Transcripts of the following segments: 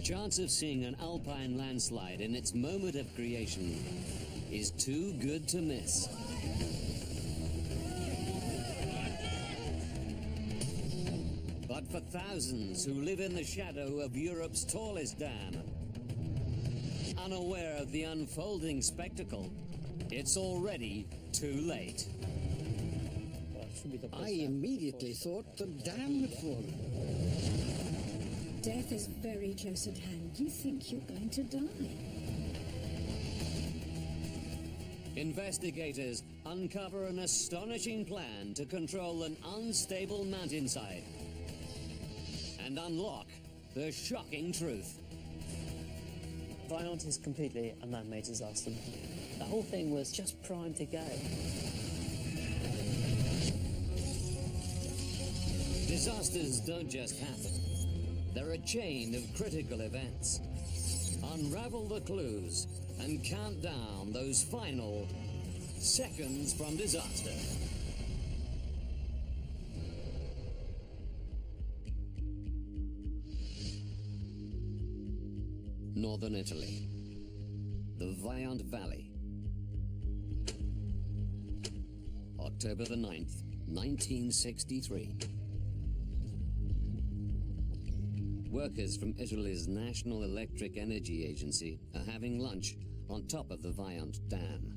chance of seeing an alpine landslide in its moment of creation is too good to miss. But for thousands who live in the shadow of Europe's tallest dam, unaware of the unfolding spectacle, it's already too late. I immediately thought the dam had fallen. Death is very close at hand. You think you're going to die. Investigators uncover an astonishing plan to control an unstable mountainside and unlock the shocking truth. Viant is completely a man-made disaster. The whole thing was just primed to go. Disasters don't just happen. They're a chain of critical events. Unravel the clues and count down those final seconds from disaster. Northern Italy, the Viant Valley. October the 9th, 1963. Workers from Italy's National Electric Energy Agency are having lunch on top of the Viant Dam.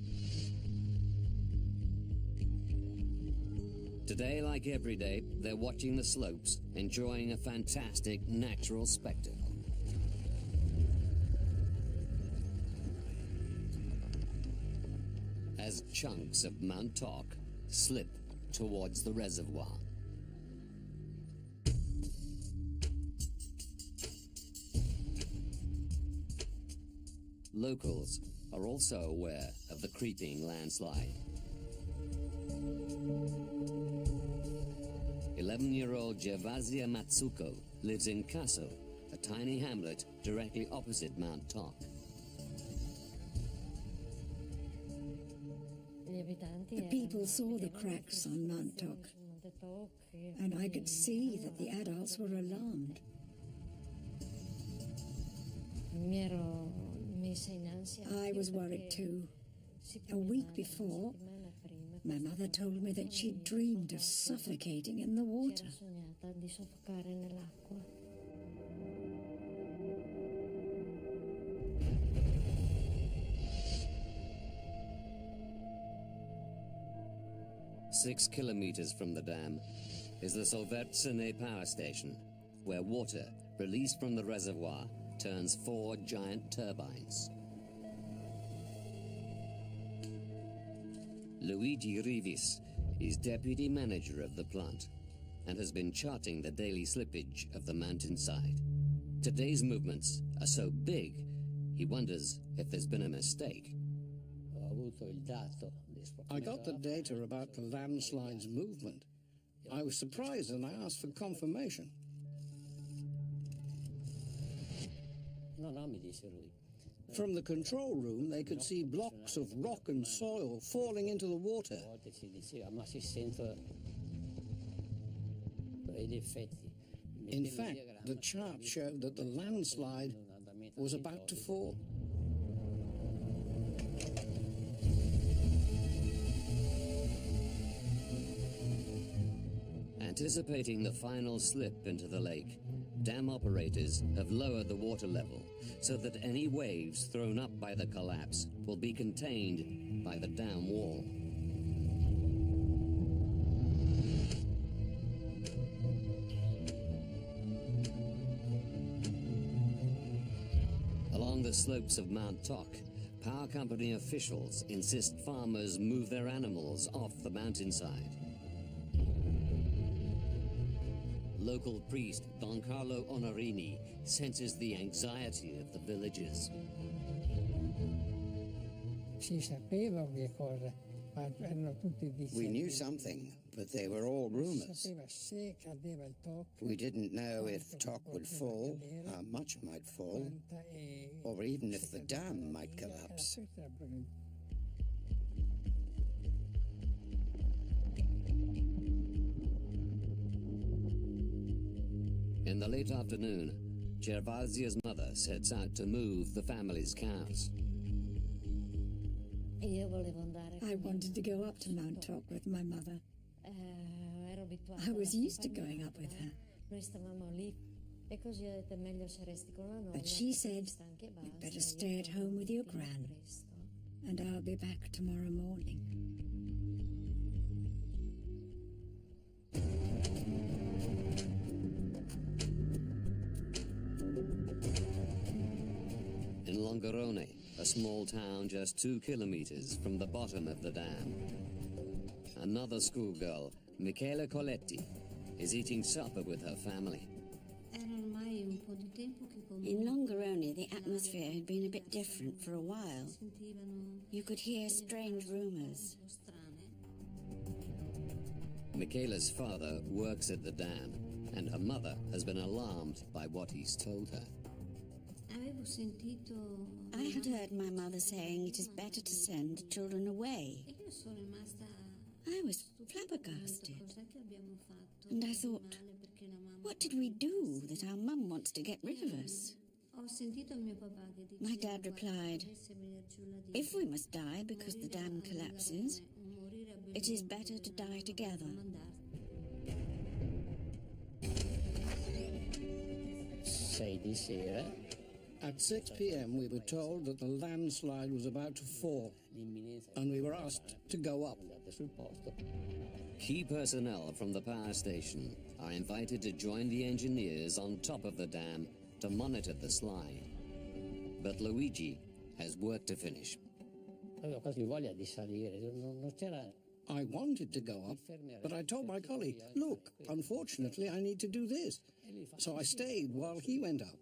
Today, like every day, they're watching the slopes, enjoying a fantastic natural spectacle. As chunks of Mount Toc slip towards the reservoir. Locals are also aware of the creeping landslide. 11-year-old Gervasia Matsuko lives in Casso, a tiny hamlet directly opposite Mount Toc. The people saw the cracks on Mount Toc, and I could see that the adults were alarmed. I was worried too. A week before, my mother told me that she'd dreamed of suffocating in the water. Six kilometers from the dam is the Tsunami power station, where water released from the reservoir turns 4 giant turbines. Luigi Rivis is deputy manager of the plant and has been charting the daily slippage of the mountainside. Today's movements are so big, he wonders if there's been a mistake. I got the data about the landslide's movement. I was surprised and I asked for confirmation. From the control room, they could see blocks of rock and soil falling into the water. In fact, the chart showed that the landslide was about to fall. Anticipating the final slip into the lake, dam operators have lowered the water level so that any waves thrown up by the collapse will be contained by the dam wall. Along the slopes of Mount Toc, power company officials insist farmers move their animals off the mountainside. Local priest Don Carlo Onorini senses the anxiety of the villagers. We knew something, but they were all rumors. We didn't know if Toc would fall, how much might fall, or even if the dam might collapse. In the late afternoon, Gervasia's mother sets out to move the family's cows. I wanted to go up to Mount Top with my mother. I was used to going up with her. But she said, "You'd better stay at home with your gran, and I'll be back tomorrow morning." In Longarone, a small town just 2 kilometers from the bottom of the dam, another schoolgirl, Michela Coletti, is eating supper with her family. In Longarone, the atmosphere had been a bit different for a while. You could hear strange rumors. Michela's father works at the dam, and her mother has been alarmed by what he's told her. I had heard my mother saying it is better to send the children away. I was flabbergasted. And I thought, what did we do that our mum wants to get rid of us? My dad replied, if we must die because the dam collapses, it is better to die together. 6 di sera. At 6 p.m. we were told that the landslide was about to fall, and we were asked to go up. Key personnel from the power station are invited to join the engineers on top of the dam to monitor the slide. But Luigi has work to finish. I wanted to go up, but I told my colleague, look, unfortunately I need to do this. So I stayed while he went up.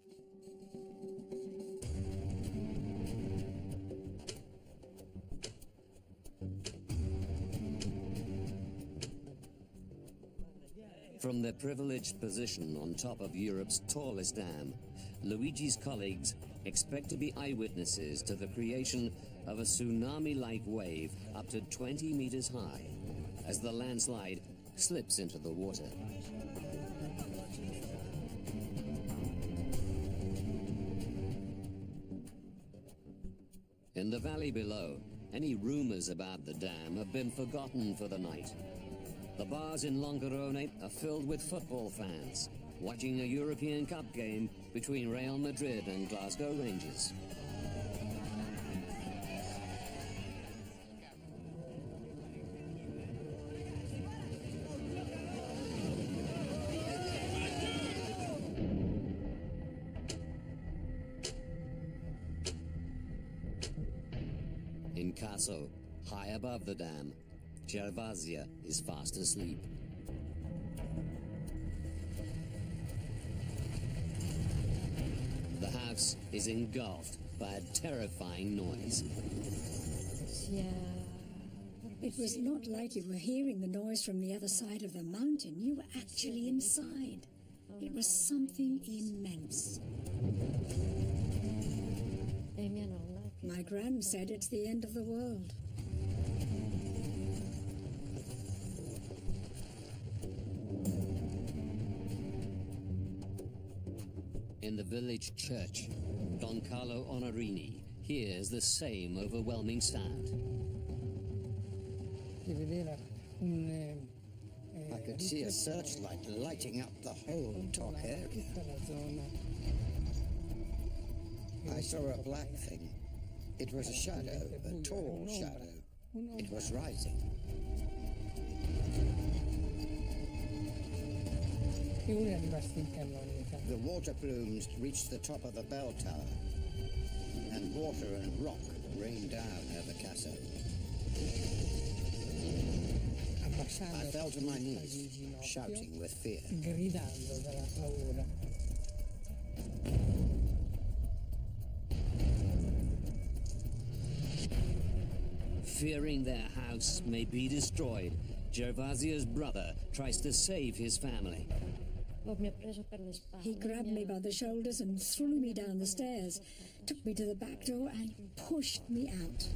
From their privileged position on top of Europe's tallest dam, Luigi's colleagues expect to be eyewitnesses to the creation of a tsunami-like wave up to 20 meters high as the landslide slips into the water. In the valley below, any rumors about the dam have been forgotten for the night. The bars in Longarone are filled with football fans, watching a European Cup game between Real Madrid and Glasgow Rangers. In Casso, high above the dam, Gervasia is fast asleep. The house is engulfed by a terrifying noise. It was not like you were hearing the noise from the other side of the mountain. You were actually inside. It was something immense. My gran said it's the end of the world. In the village church, Don Carlo Onorini hears the same overwhelming sound. I could see a searchlight lighting up the whole top area. I saw a black thing. It was a shadow, a tall shadow. It was rising. The water plumes reached the top of the bell tower, and water and rock rained down over Casso. I fell to my knees, shouting with fear. Fearing their house may be destroyed, Gervasia's brother tries to save his family. He grabbed me by the shoulders and threw me down the stairs, took me to the back door and pushed me out.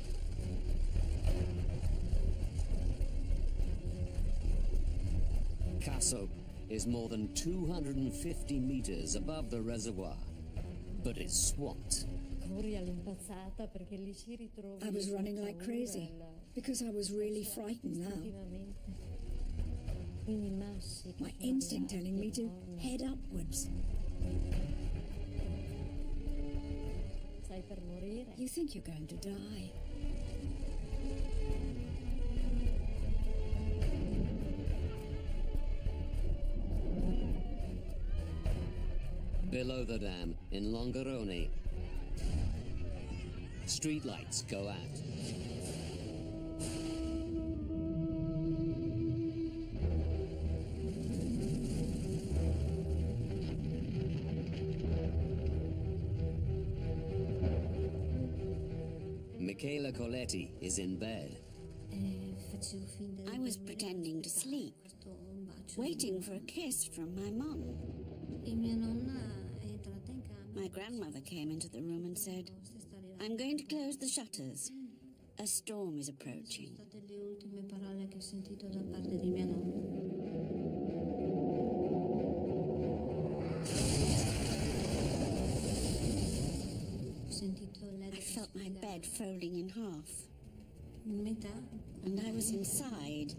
Casso is more than 250 meters above the reservoir but is swamped. I was running like crazy because I was really frightened now. My instinct telling me to head upwards. You think you're going to die. Below the dam, in Longarone, streetlights go out. Michela Coletti is in bed. I was pretending to sleep, waiting for a kiss from my mum. My grandmother came into the room and said, "I'm going to close the shutters. A storm is approaching." I felt my bed folding in half, and I was inside.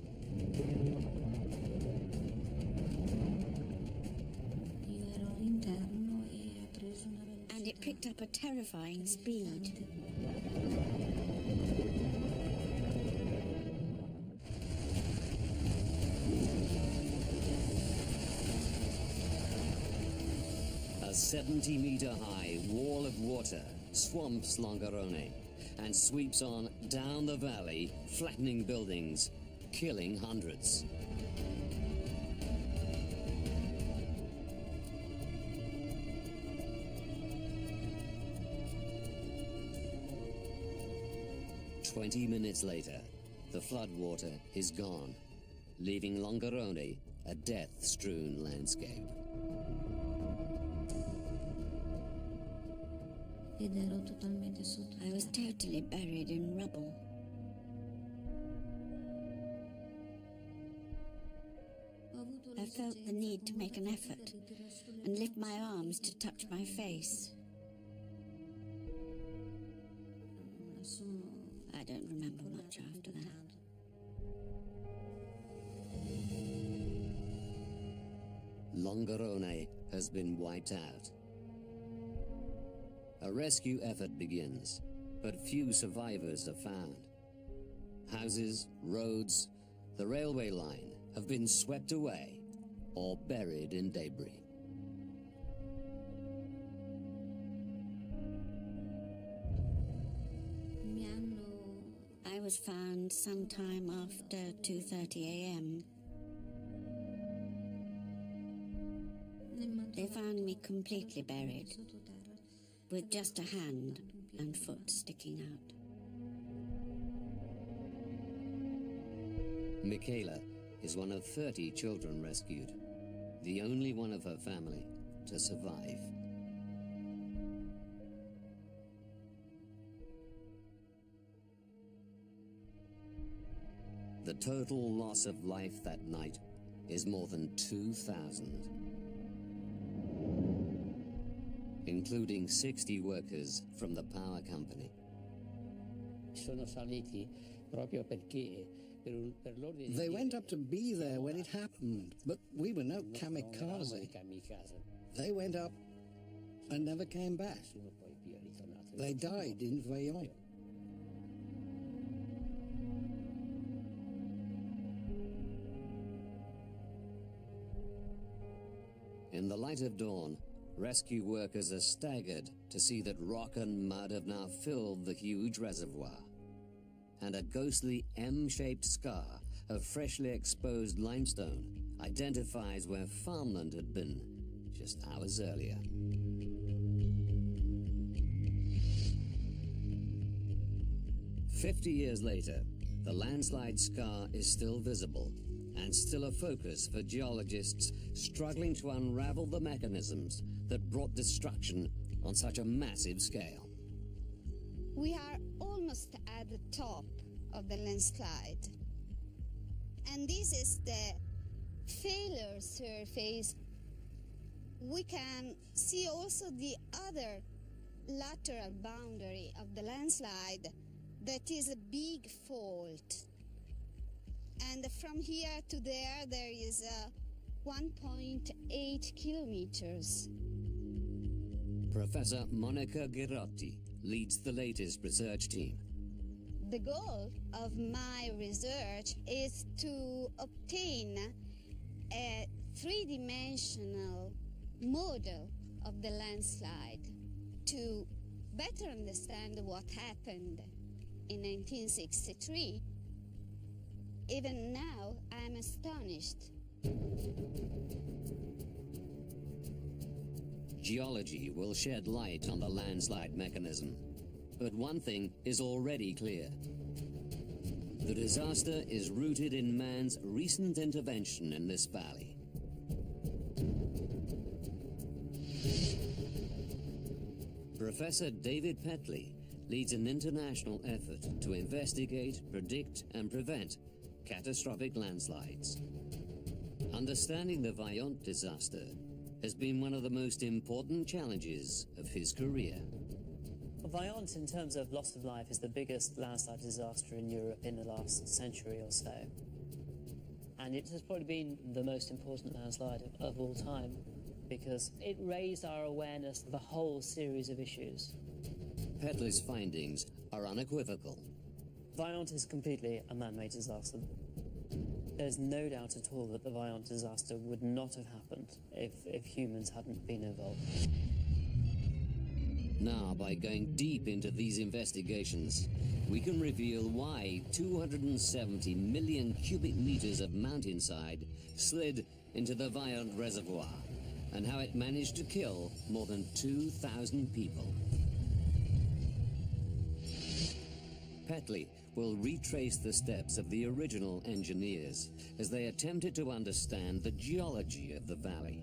And it picked up a terrifying speed. A 70-meter-high wall of water swamps Longarone and sweeps on down the valley, flattening buildings, killing hundreds. "20 minutes later, the floodwater is gone, leaving Longarone a death-strewn landscape. I was totally buried in rubble. I felt the need to make an effort and lift my arms to touch my face. I don't remember much after that. Longarone has been wiped out. A rescue effort begins, but few survivors are found. Houses, roads, the railway line have been swept away or buried in debris. I was found sometime after 2:30 a.m. They found me completely buried, with just a hand and foot sticking out. Michela is one of 30 children rescued, the only one of her family to survive. The total loss of life that night is more than 2,000. Including 60 workers from the power company. They went up to be there when it happened, but we were no kamikaze. They went up and never came back. They died in Veillon. In the light of dawn, rescue workers are staggered to see that rock and mud have now filled the huge reservoir. And a ghostly M-shaped scar of freshly exposed limestone identifies where farmland had been just hours earlier. "50 years later, the landslide scar is still visible and still a focus for geologists struggling to unravel the mechanisms that brought destruction on such a massive scale. We are almost at the top of the landslide. And this is the failure surface we can see also the other lateral boundary of the landslide that is a big fault. And from here to there is 1.8 kilometers. Professor Monica Girotti leads the latest research team. The goal of my research is to obtain a three-dimensional model of the landslide to better understand what happened in 1963. Even now, I'm astonished. Geology will shed light on the landslide mechanism. But one thing is already clear. The disaster is rooted in man's recent intervention in this valley. Professor David Petley leads an international effort to investigate, predict, and prevent catastrophic landslides. Understanding the Vaillant disaster has been one of the most important challenges of his career. Vaillant, in terms of loss of life, is the biggest landslide disaster in Europe in the last century or so. And it has probably been the most important landslide of all time, because it raised our awareness of a whole series of issues. Petley's findings are unequivocal. Vaillant is completely a man-made disaster. There's no doubt at all that the Vaillant disaster would not have happened if humans hadn't been involved. Now, by going deep into these investigations, we can reveal why 270 million cubic meters of mountainside slid into the Vaillant Reservoir, and how it managed to kill more than 2,000 people. Petley will retrace the steps of the original engineers as they attempted to understand the geology of the valley.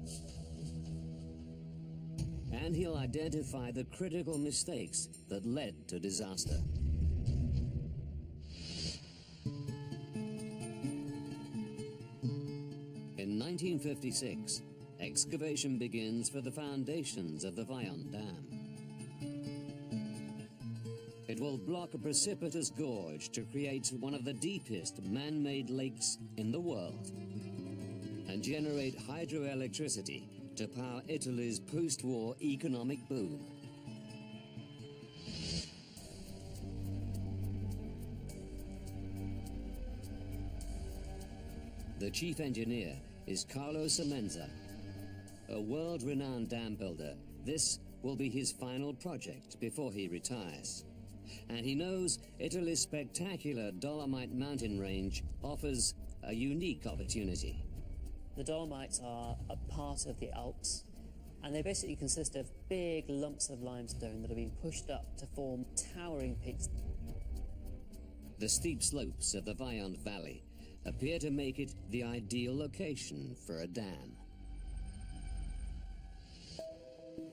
And he'll identify the critical mistakes that led to disaster. In 1956, excavation begins for the foundations of the Vaillant Dam. It will block a precipitous gorge to create one of the deepest man-made lakes in the world and generate hydroelectricity to power Italy's post-war economic boom. The chief engineer is Carlo Semenza. A world-renowned dam builder, this will be his final project before he retires. And he knows Italy's spectacular Dolomite mountain range offers a unique opportunity. The Dolomites are a part of the Alps, and they basically consist of big lumps of limestone that are being pushed up to form towering peaks. The steep slopes of the Vaillant Valley appear to make it the ideal location for a dam.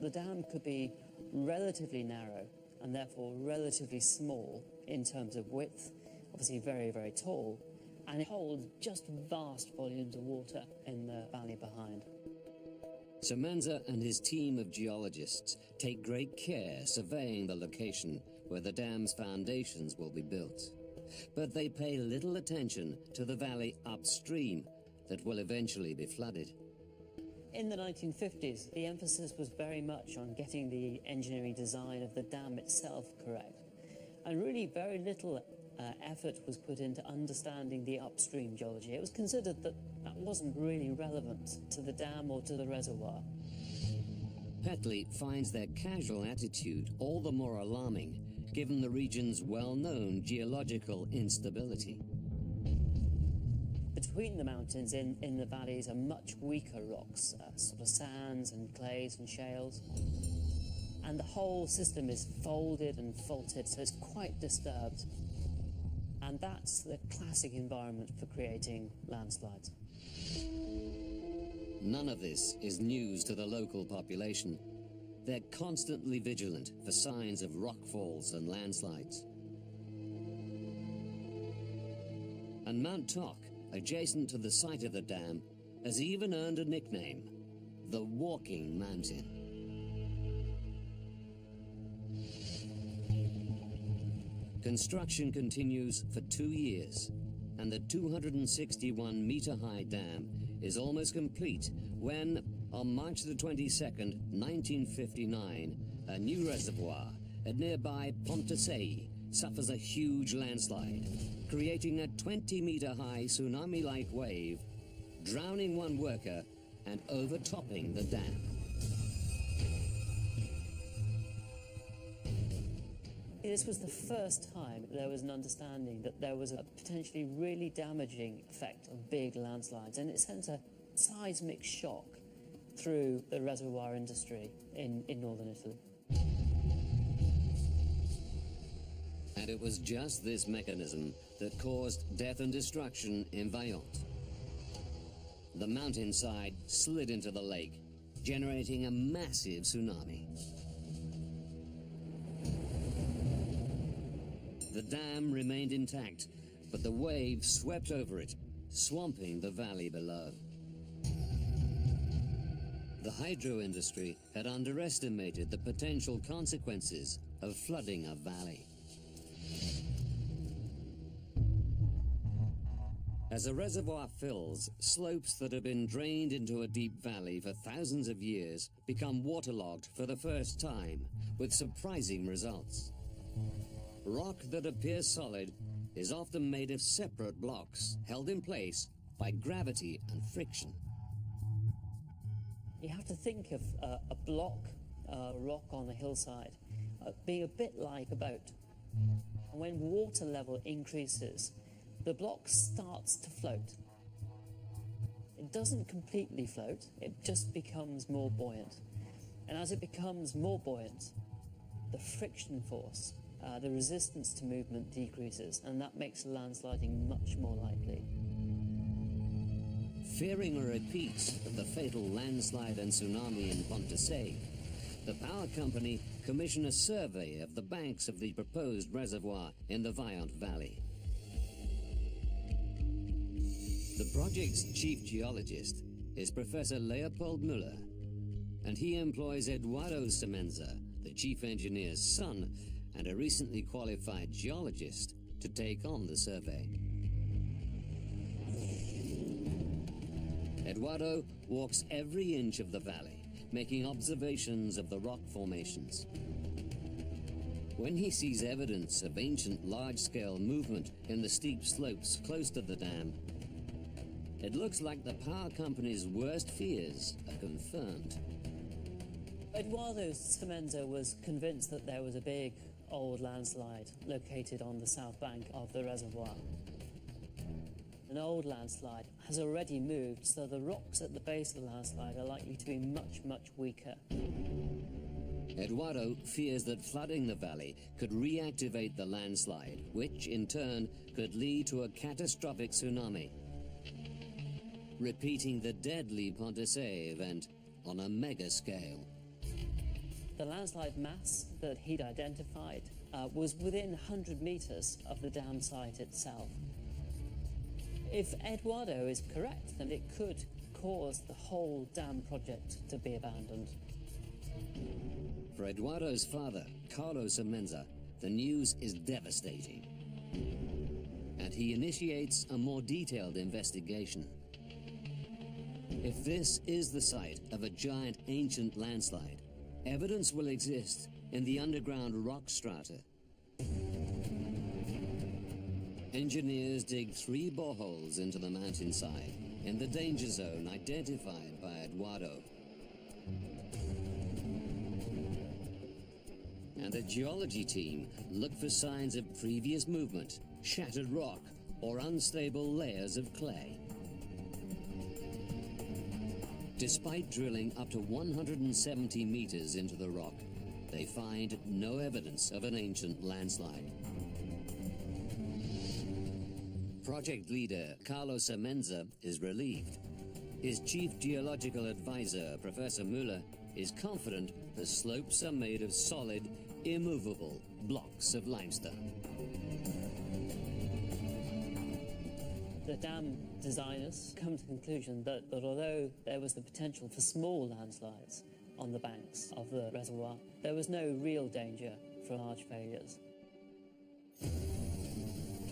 The dam could be relatively narrow and therefore relatively small in terms of width, obviously very, very tall, and it holds just vast volumes of water in the valley behind. Semenza and his team of geologists take great care surveying the location where the dam's foundations will be built. But they pay little attention to the valley upstream that will eventually be flooded. In the 1950s, the emphasis was very much on getting the engineering design of the dam itself correct. And really very little effort was put into understanding the upstream geology. It was considered that that wasn't really relevant to the dam or to the reservoir. Petley finds their casual attitude all the more alarming, given the region's well-known geological instability. Between the mountains in the valleys are much weaker rocks, sort of sands and clays and shales. And the whole system is folded and faulted, so it's quite disturbed. And that's the classic environment for creating landslides. None of this is news to the local population. They're constantly vigilant for signs of rockfalls and landslides. And Mount Toc, adjacent to the site of the dam, has even earned a nickname, the walking mountain. Construction continues for 2 years, and the 261-meter-high dam is almost complete when, on March the 22nd, 1959, a new reservoir at nearby Pontassei suffers a huge landslide, creating a 20-meter-high tsunami-like wave, drowning one worker and overtopping the dam. This was the first time there was an understanding that there was a potentially really damaging effect of big landslides, and it sent a seismic shock through the reservoir industry in northern Italy. And it was just this mechanism that caused death and destruction in Vajont. The mountainside slid into the lake, generating a massive tsunami. The dam remained intact, but the wave swept over it, swamping the valley below. The hydro industry had underestimated the potential consequences of flooding a valley. As a reservoir fills, slopes that have been drained into a deep valley for thousands of years become waterlogged for the first time, with surprising results. Rock that appears solid is often made of separate blocks, held in place by gravity and friction. You have to think of a block rock on a hillside being a bit like a boat. And when water level increases, the block starts to float. It doesn't completely float, it just becomes more buoyant. And as it becomes more buoyant, the friction force, the resistance to movement decreases, and that makes landsliding much more likely. Fearing a repeat of the fatal landslide and tsunami in Pontassei, the power company commissioned a survey of the banks of the proposed reservoir in the Vajont Valley. The project's chief geologist is Professor Leopold Müller, and he employs Eduardo Semenza, the chief engineer's son, and a recently qualified geologist to take on the survey. Eduardo walks every inch of the valley, making observations of the rock formations. When he sees evidence of ancient large-scale movement in the steep slopes close to the dam, it looks like the power company's worst fears are confirmed. Eduardo Semenza was convinced that there was a big old landslide located on the south bank of the reservoir. An old landslide has already moved, so the rocks at the base of the landslide are likely to be much, much weaker. Eduardo fears that flooding the valley could reactivate the landslide, which in turn could lead to a catastrophic tsunami, repeating the deadly Pontassei event on a mega scale. The landslide mass that he'd identified was within 100 meters of the dam site itself. If Eduardo is correct, then it could cause the whole dam project to be abandoned. For Eduardo's father, Carlo Semenza, the news is devastating, and he initiates a more detailed investigation. If this is the site of a giant ancient landslide, evidence will exist in the underground rock strata. Engineers dig 3 boreholes into the mountainside in the danger zone identified by Eduardo. And the geology team look for signs of previous movement, shattered rock, or unstable layers of clay. Despite drilling up to 170 meters into the rock, they find no evidence of an ancient landslide. Project leader Carlo Semenza is relieved. His chief geological advisor, Professor Müller, is confident the slopes are made of solid, immovable blocks of limestone. The dam designers come to the conclusion that although there was the potential for small landslides on the banks of the reservoir, there was no real danger for large failures.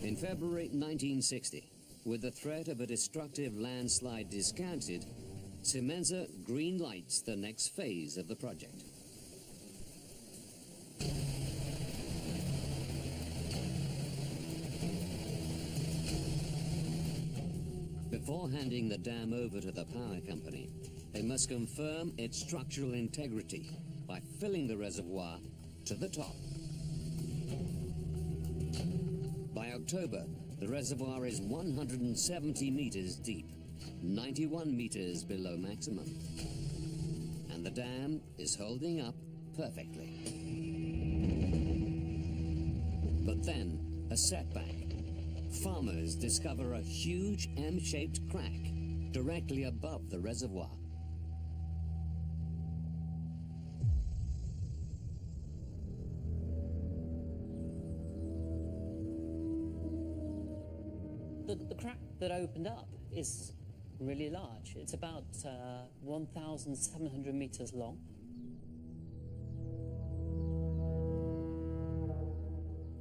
In February 1960, with the threat of a destructive landslide discounted, Semenza green-lights the next phase of the project. Before handing the dam over to the power company, they must confirm its structural integrity by filling the reservoir to the top. By October, the reservoir is 170 meters deep, 91 meters below maximum. And the dam is holding up perfectly. But then, a setback. Farmers discover a huge M-shaped crack directly above the reservoir. The crack that opened up is really large. It's about 1,700 meters long.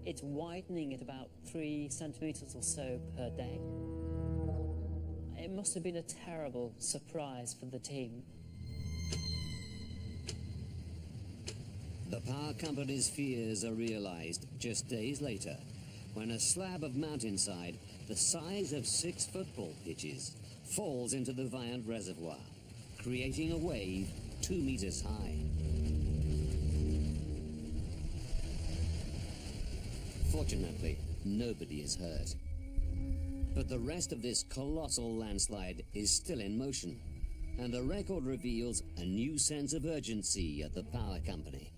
It's widening at about 3 centimeters or so per day. It must have been a terrible surprise for the team. The power company's fears are realized just days later, when a slab of mountainside the size of 6 football pitches falls into the Viant Reservoir, creating a wave 2 meters high. Fortunately, nobody is hurt. But the rest of this colossal landslide is still in motion, and the record reveals a new sense of urgency at the power company.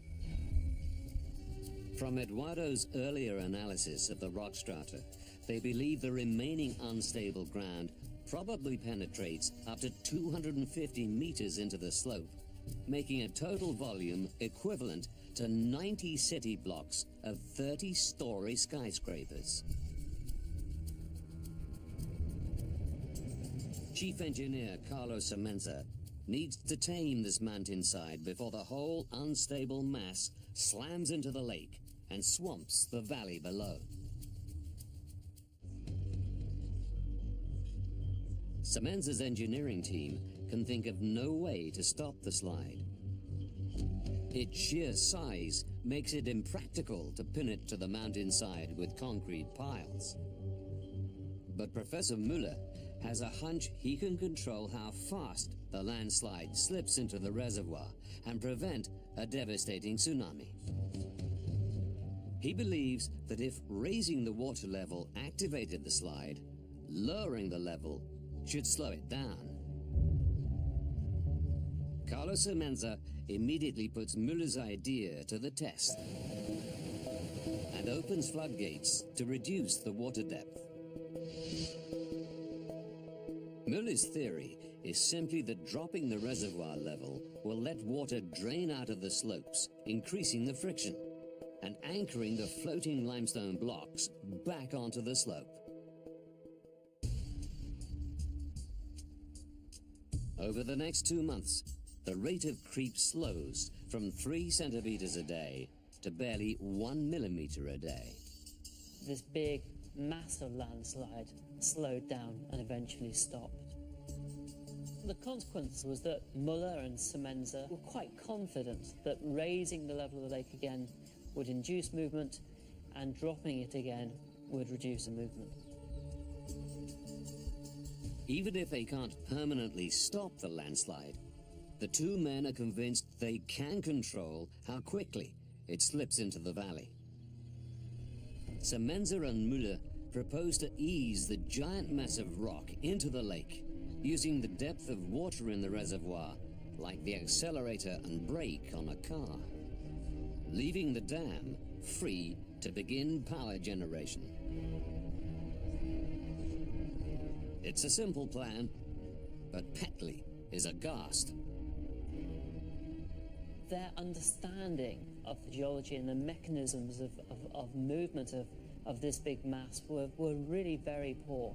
From Eduardo's earlier analysis of the rock strata, they believe the remaining unstable ground probably penetrates up to 250 meters into the slope, making a total volume equivalent to 90 city blocks of 30-story skyscrapers. Chief Engineer Carlos Semenza needs to tame this mountainside before the whole unstable mass slams into the lake and swamps the valley below. Semenza's engineering team can think of no way to stop the slide. Its sheer size makes it impractical to pin it to the mountainside with concrete piles. But Professor Müller has a hunch he can control how fast the landslide slips into the reservoir and prevent a devastating tsunami. He believes that if raising the water level activated the slide, lowering the level should slow it down. Carlos Semenza immediately puts Müller's idea to the test and opens floodgates to reduce the water depth. Müller's theory is simply that dropping the reservoir level will let water drain out of the slopes, increasing the friction and anchoring the floating limestone blocks back onto the slope. Over the next 2 months, the rate of creep slows from 3 centimeters a day to barely 1 millimeter a day. This big, massive landslide slowed down and eventually stopped. The consequence was that Müller and Semenza were quite confident that raising the level of the lake again would induce movement and dropping it again would reduce the movement. Even if they can't permanently stop the landslide, the two men are convinced they can control how quickly it slips into the valley. Semenza and Müller propose to ease the giant mass of rock into the lake, using the depth of water in the reservoir like the accelerator and brake on a car, leaving the dam free to begin power generation. It's a simple plan, but Petley is aghast. Their understanding of the geology and the mechanisms of movement of this big mass were really very poor.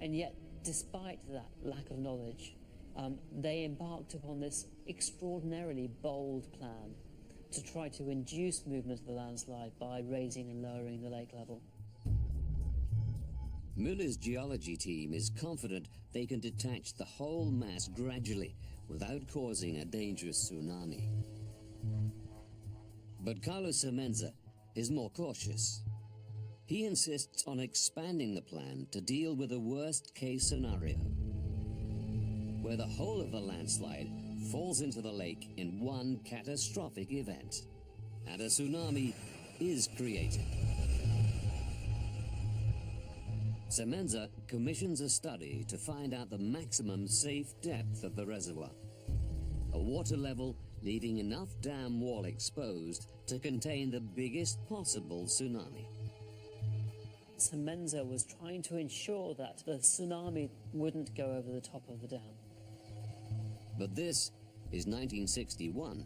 And yet, despite that lack of knowledge, they embarked upon this extraordinarily bold plan to try to induce movement of the landslide by raising and lowering the lake level. Müller's geology team is confident they can detach the whole mass gradually without causing a dangerous tsunami. But Carlos Semenza is more cautious. He insists on expanding the plan to deal with a worst-case scenario, where the whole of the landslide falls into the lake in one catastrophic event, and a tsunami is created. Semenza commissions a study to find out the maximum safe depth of the reservoir, a water level leaving enough dam wall exposed to contain the biggest possible tsunami. Semenza was trying to ensure that the tsunami wouldn't go over the top of the dam. But this is 1961,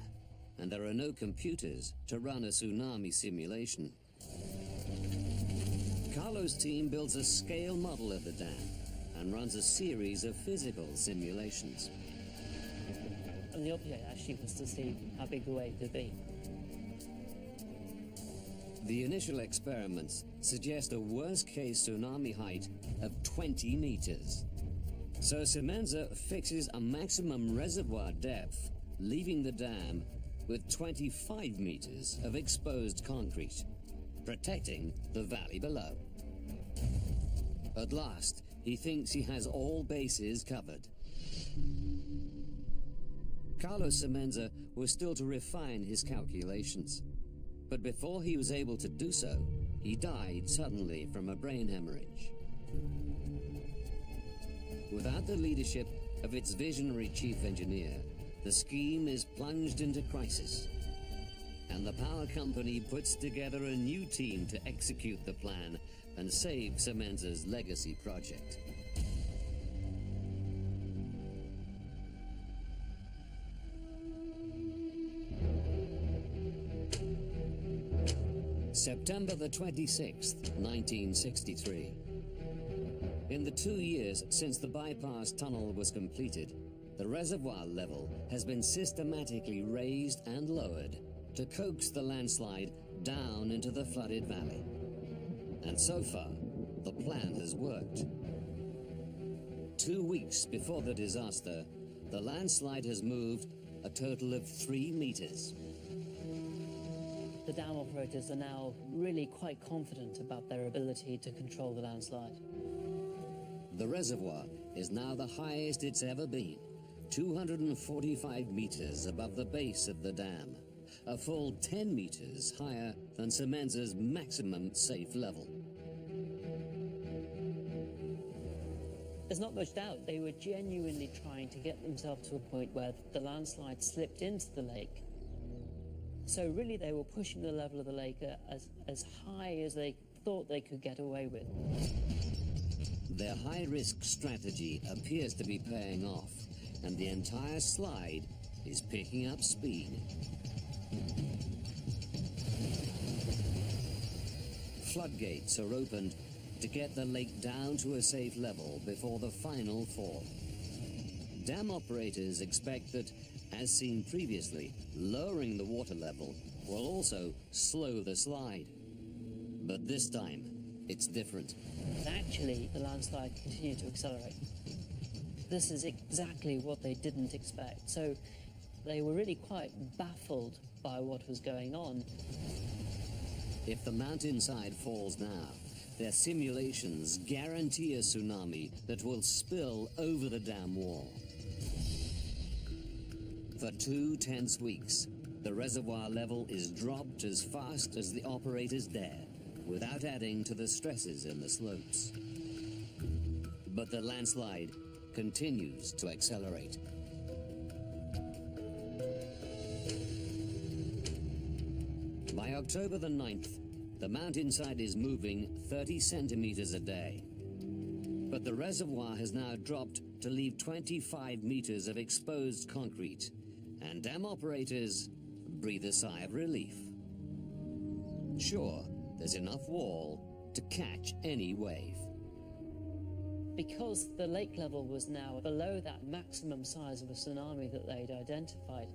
and there are no computers to run a tsunami simulation. Carlo's team builds a scale model of the dam and runs a series of physical simulations. And the object actually was to see how big the wave could be. The initial experiments suggest a worst-case tsunami height of 20 meters. So Semenza fixes a maximum reservoir depth, leaving the dam with 25 meters of exposed concrete, protecting the valley below. At last, he thinks he has all bases covered. Carlos Semenza was still to refine his calculations, but before he was able to do so, he died suddenly from a brain hemorrhage. Without the leadership of its visionary chief engineer, the scheme is plunged into crisis, and the power company puts together a new team to execute the plan and save Semenza's legacy project. September the 26th, 1963. In the 2 years since the bypass tunnel was completed, the reservoir level has been systematically raised and lowered to coax the landslide down into the flooded valley. And so far, the plan has worked. 2 weeks before the disaster, the landslide has moved a total of 3 meters. The dam operators are now really quite confident about their ability to control the landslide. The reservoir is now the highest it's ever been, 245 meters above the base of the dam, a full 10 meters higher than Semenza's maximum safe level. There's not much doubt they were genuinely trying to get themselves to a point where the landslide slipped into the lake. So really they were pushing the level of the lake as high as they thought they could get away with. Their high-risk strategy appears to be paying off, and the entire slide is picking up speed. Floodgates are opened to get the lake down to a safe level before the final fall. Dam operators expect that, as seen previously, lowering the water level will also slow the slide. But this time, it's different. Actually, the landslide continued to accelerate. This is exactly what they didn't expect. So they were really quite baffled by what was going on. If the mountainside falls now, their simulations guarantee a tsunami that will spill over the dam wall. For 2 tense weeks, the reservoir level is dropped as fast as the operators dare, without adding to the stresses in the slopes. But the landslide continues to accelerate. By October the 9th, the mountainside is moving 30 centimeters a day. But the reservoir has now dropped to leave 25 meters of exposed concrete, and dam operators breathe a sigh of relief. Sure, there's enough wall to catch any wave. because the lake level was now below that maximum size of a tsunami that they'd identified,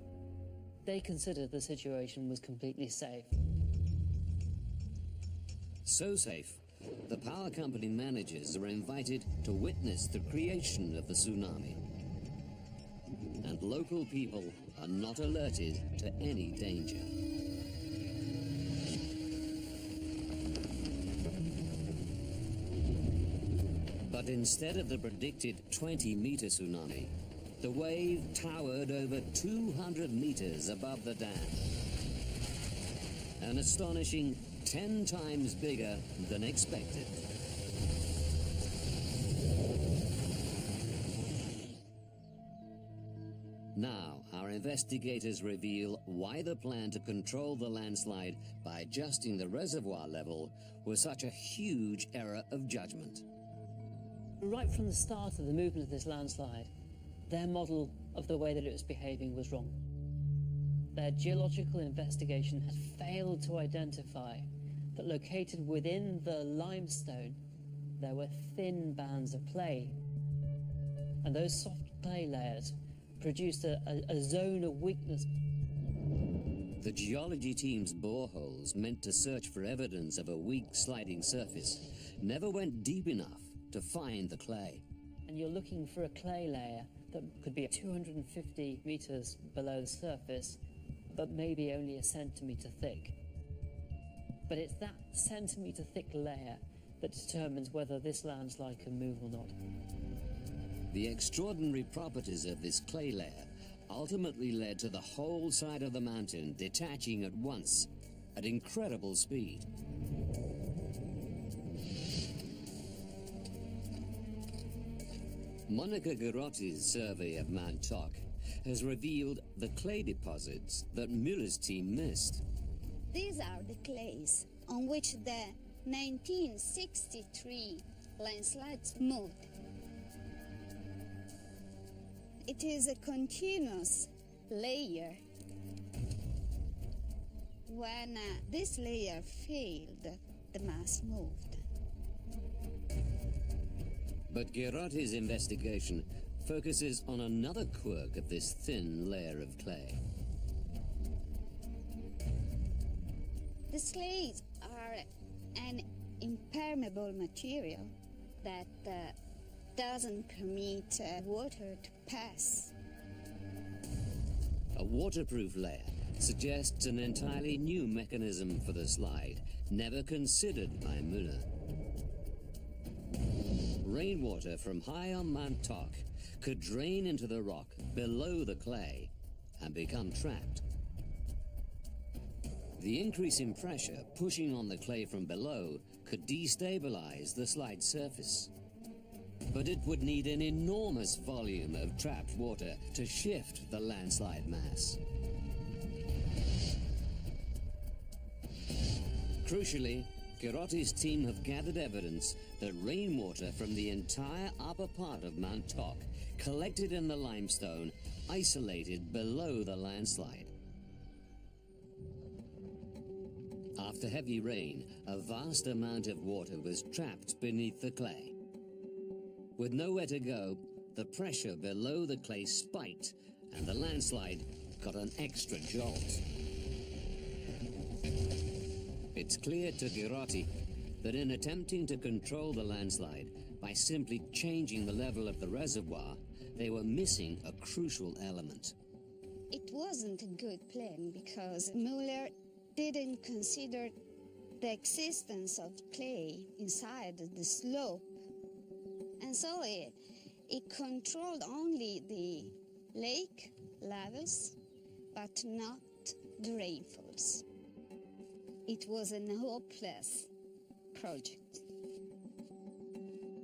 they considered the situation was completely safe. So safe, the power company managers are invited to witness the creation of the tsunami. And local people are not alerted to any danger. But instead of the predicted 20-meter tsunami, the wave towered over 200 meters above the dam. An astonishing 10 times bigger than expected. Now, our investigators reveal why the plan to control the landslide by adjusting the reservoir level was such a huge error of judgment. Right from the start of the movement of this landslide, their model of the way that it was behaving was wrong. Their geological investigation had failed to identify that located within the limestone, there were thin bands of clay. And those soft clay layers produced a zone of weakness. The geology team's boreholes, meant to search for evidence of a weak sliding surface, never went deep enough to find the clay. And you're looking for a clay layer that could be 250 meters below the surface, but maybe only a centimeter thick. But it's that centimeter thick layer that determines whether this landslide can move or not. The extraordinary properties of this clay layer ultimately led to the whole side of the mountain detaching at once at incredible speed. Monica Garotti's survey of Mount Toc has revealed the clay deposits that Müller's team missed. These are the clays on which the 1963 landslides moved. It is a continuous layer. When this layer failed, the mass moved. But Garotti's investigation focuses on another quirk of this thin layer of clay. The clays are an impermeable material that doesn't permit water to pass. A waterproof layer suggests an entirely new mechanism for the slide, never considered by Müller. Rainwater from high on Mount Toc could drain into the rock below the clay and become trapped. The increase in pressure pushing on the clay from below could destabilize the slide surface. But it would need an enormous volume of trapped water to shift the landslide mass. Crucially, Garotti's team have gathered evidence that rainwater from the entire upper part of Mount Toc collected in the limestone isolated below the landslide. After heavy rain, a vast amount of water was trapped beneath the clay. With nowhere to go, the pressure below the clay spiked and the landslide got an extra jolt. It's clear to Garotti that in attempting to control the landslide by simply changing the level of the reservoir, they were missing a crucial element. It wasn't a good plan because Müller didn't consider the existence of clay inside the slope. And so it controlled only the lake levels, but not the rainfalls. It was a hopeless project.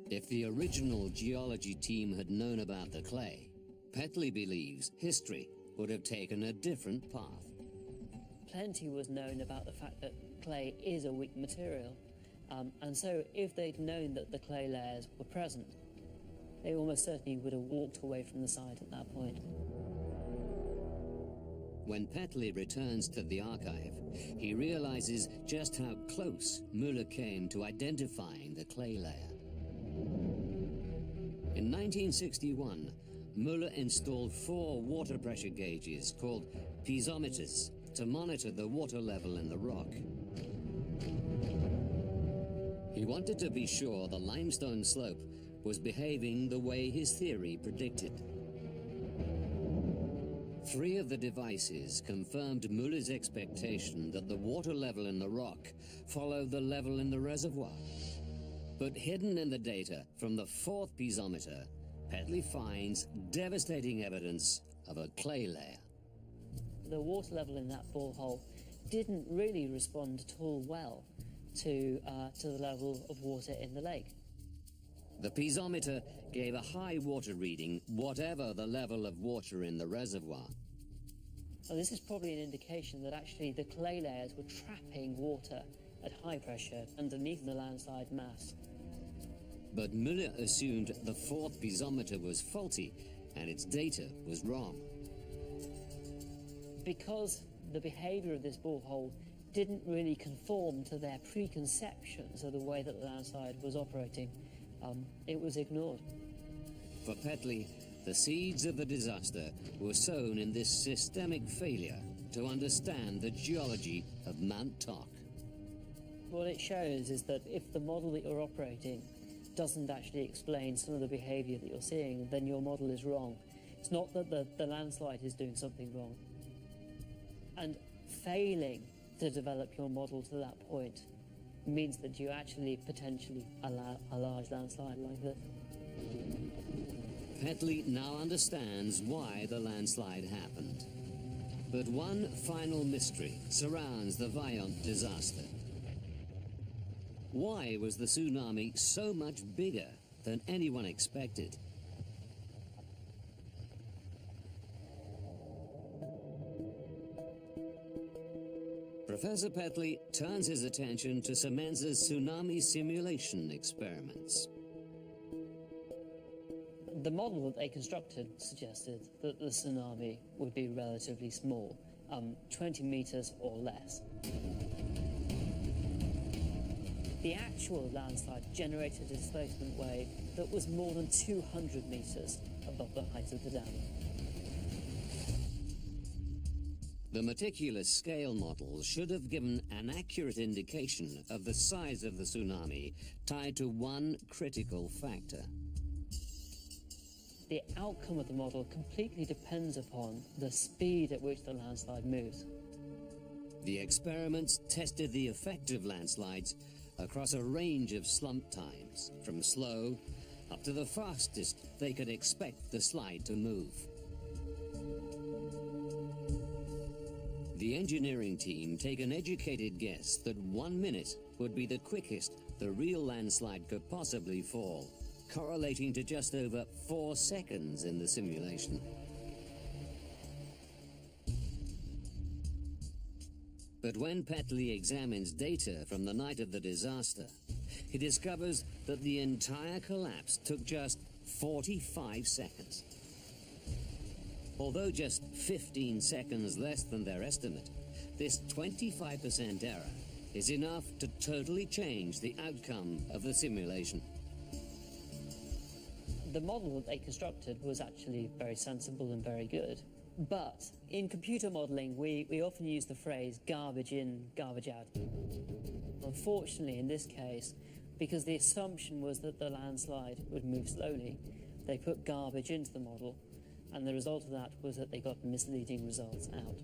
If the original geology team had known about the clay, Petley believes history would have taken a different path. Plenty was known about the fact that clay is a weak material. And so if they'd known that the clay layers were present, they almost certainly would have walked away from the site at that point. When Petley returns to the archive, he realizes just how close Müller came to identifying the clay layer. In 1961, Muller installed 4 water pressure gauges called piezometers to monitor the water level in the rock. He wanted to be sure the limestone slope was behaving the way his theory predicted. 3 of the devices confirmed Muller's expectation that the water level in the rock followed the level in the reservoir. But hidden in the data from the 4th piezometer, Petley finds devastating evidence of a clay layer. The water level in that borehole didn't really respond at all well to the level of water in the lake. The piezometer gave a high water reading, whatever the level of water in the reservoir. So this is probably an indication that actually the clay layers were trapping water at high pressure underneath the landslide mass. But Muller assumed the 4th piezometer was faulty and its data was wrong. Because the behavior of this borehole didn't really conform to their preconceptions of the way that the landslide was operating, it was ignored. For Petley, the seeds of the disaster were sown in this systemic failure to understand the geology of Mount Toc. What it shows is that if the model that you're operating doesn't actually explain some of the behavior that you're seeing, then your model is wrong. It's not that the landslide is doing something wrong. And failing to develop your model to that point means that you actually potentially allow a large landslide like this. Petley now understands why the landslide happened. But one final mystery surrounds the Vaillant disaster. Why was the tsunami so much bigger than anyone expected? Professor Petley turns his attention to Semenza's tsunami simulation experiments. The model that they constructed suggested that the tsunami would be relatively small, 20 meters or less. The actual landslide generated a displacement wave that was more than 200 meters above the height of the dam. The meticulous scale models should have given an accurate indication of the size of the tsunami tied to one critical factor. The outcome of the model completely depends upon the speed at which the landslide moves. The experiments tested the effect of landslides across a range of slump times, from slow up to the fastest they could expect the slide to move. The engineering team take an educated guess that 1 minute would be the quickest the real landslide could possibly fall, correlating to just over 4 seconds in the simulation. But when Petley examines data from the night of the disaster, he discovers that the entire collapse took just 45 seconds. Although just 15 seconds less than their estimate, this 25% error is enough to totally change the outcome of the simulation. The model that they constructed was actually very sensible and very good. But in computer modeling, we often use the phrase garbage in, garbage out. Unfortunately, in this case, because the assumption was that the landslide would move slowly, they put garbage into the model, and the result of that was that they got misleading results out.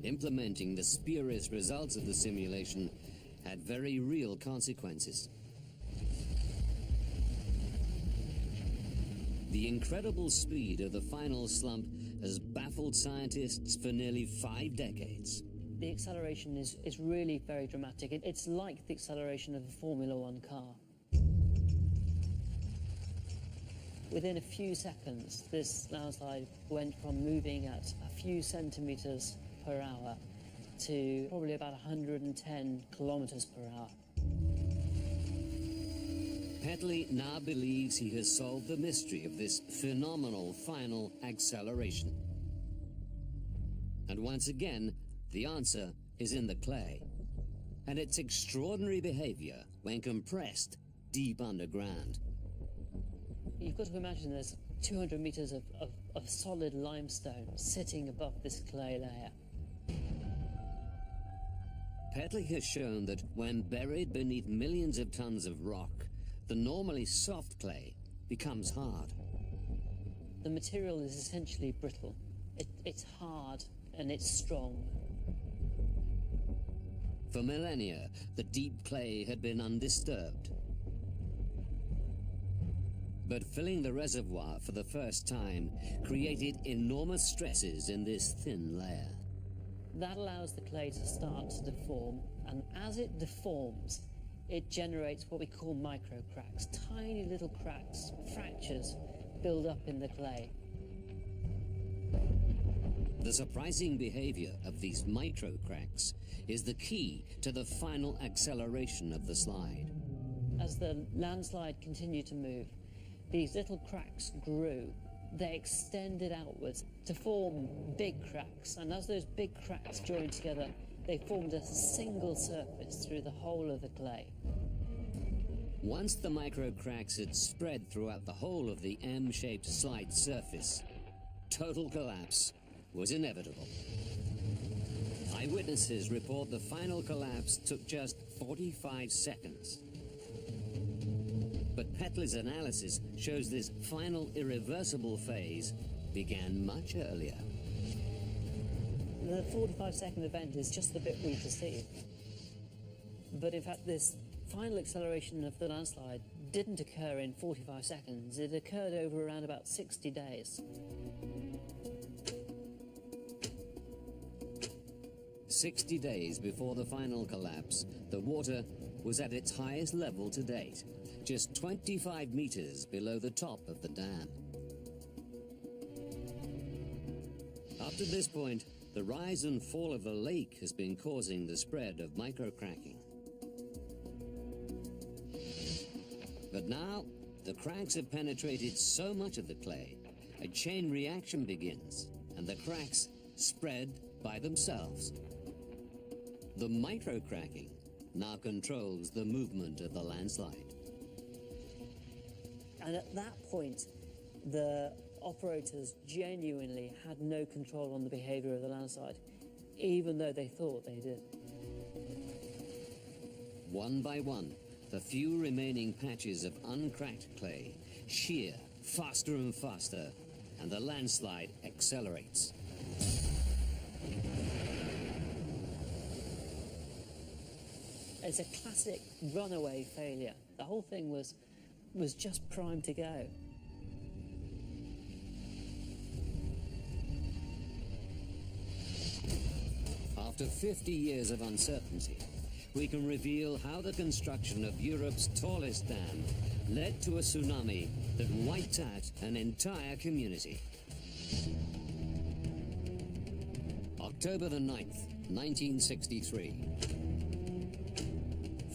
Implementing the spurious results of the simulation had very real consequences. The incredible speed of the final slump has baffled scientists for nearly 5 decades. The acceleration is really very dramatic. It's like the acceleration of a Formula One car. Within a few seconds, this landslide went from moving at a few centimeters per hour to probably about 110 kilometers per hour. Petley now believes he has solved the mystery of this phenomenal final acceleration. And once again, the answer is in the clay. And its extraordinary behavior, when compressed, deep underground. You've got to imagine there's 200 meters of solid limestone sitting above this clay layer. Petley has shown that when buried beneath millions of tons of rock, the normally soft clay becomes hard. The material is essentially brittle. It's hard and it's strong. For millennia, the deep clay had been undisturbed. But filling the reservoir for the first time created enormous stresses in this thin layer. That allows the clay to start to deform, and as it deforms, it generates what we call microcracks. Tiny little cracks, fractures, build up in the clay. The surprising behavior of these microcracks is the key to the final acceleration of the slide. As the landslide continued to move, these little cracks grew. They extended outwards to form big cracks, and as those big cracks joined together, they formed a single surface through the whole of the clay. Once the microcracks had spread throughout the whole of the M-shaped slide surface, total collapse was inevitable. Eyewitnesses report the final collapse took just 45 seconds. But Petley's analysis shows this final irreversible phase began much earlier. The 45-second event is just the bit we perceive. But in fact, this final acceleration of the landslide didn't occur in 45 seconds. It occurred over around about 60 days. 60 days before the final collapse, the water was at its highest level to date, just 25 meters below the top of the dam. Up to this point, the rise and fall of the lake has been causing the spread of microcracking. But now, the cracks have penetrated so much of the clay, a chain reaction begins, and the cracks spread by themselves. The microcracking now controls the movement of the landslide. And at that point, the operators genuinely had no control on the behavior of the landslide, even though they thought they did. One by one, the few remaining patches of uncracked clay shear faster and faster, and the landslide accelerates. It's a classic runaway failure. The whole thing was just primed to go. After 50 years of uncertainty, we can reveal how the construction of Europe's tallest dam led to a tsunami that wiped out an entire community. October the 9th, 1963.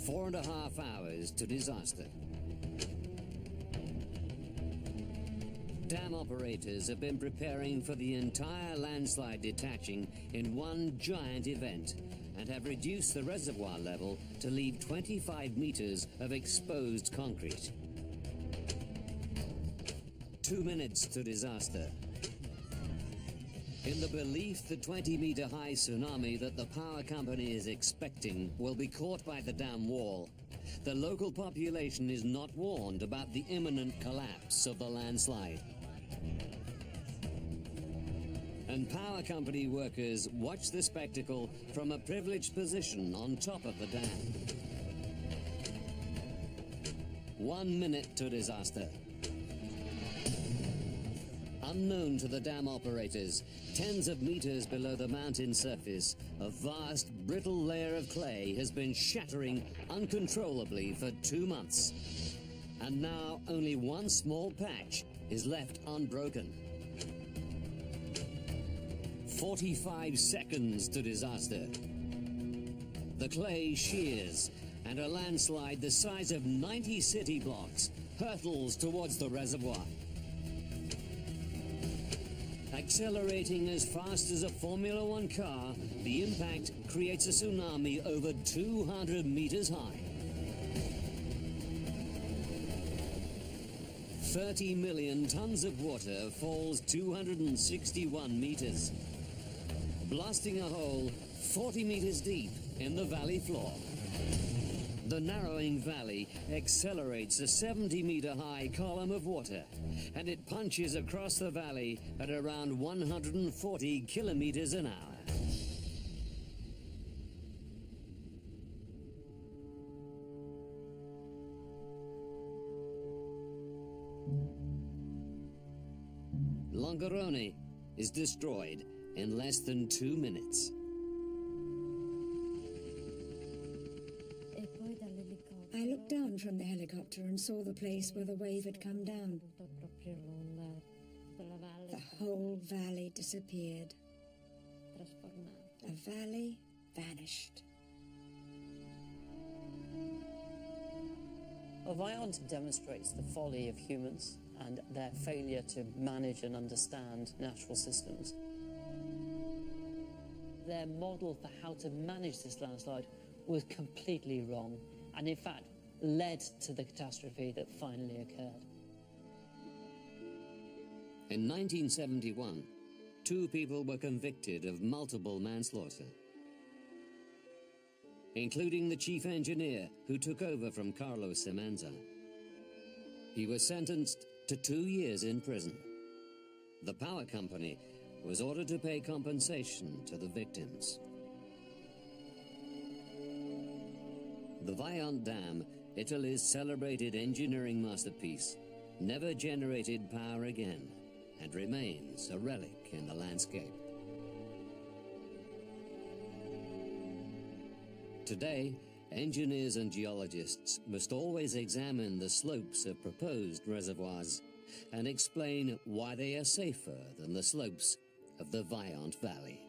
4.5 hours to disaster. Dam operators have been preparing for the entire landslide detaching in one giant event and have reduced the reservoir level to leave 25 meters of exposed concrete. 2 minutes to disaster. In the belief the 20-meter-high tsunami that the power company is expecting will be caught by the dam wall, the local population is not warned about the imminent collapse of the landslide. And power company workers watch the spectacle from a privileged position on top of the dam. 1 minute to disaster. Unknown to the dam operators, tens of meters below the mountain surface, a vast, brittle layer of clay has been shattering uncontrollably for 2 months. And now only one small patch is left unbroken. 45 seconds to disaster. The clay shears, and a landslide the size of 90 city blocks hurtles towards the reservoir. Accelerating as fast as a Formula One car, the impact creates a tsunami over 200 meters high. 30 million tons of water falls 261 meters, blasting a hole 40 meters deep in the valley floor. The narrowing valley accelerates a 70-meter-high column of water, and it punches across the valley at around 140 kilometers an hour. Longarone is destroyed in less than 2 minutes. I looked down from the helicopter and saw the place where the wave had come down. The whole valley disappeared. The valley vanished. Viant demonstrates the folly of humans and their failure to manage and understand natural systems. Their model for how to manage this landslide was completely wrong, and in fact led to the catastrophe that finally occurred. In 1971, 2 people were convicted of multiple manslaughter, including the chief engineer who took over from Carlos Semenza. He was sentenced to 2 years in prison. The power company was ordered to pay compensation to the victims. The Viant Dam, Italy's celebrated engineering masterpiece, never generated power again and remains a relic in the landscape. Today, engineers and geologists must always examine the slopes of proposed reservoirs and explain why they are safer than the slopes of the Viant Valley.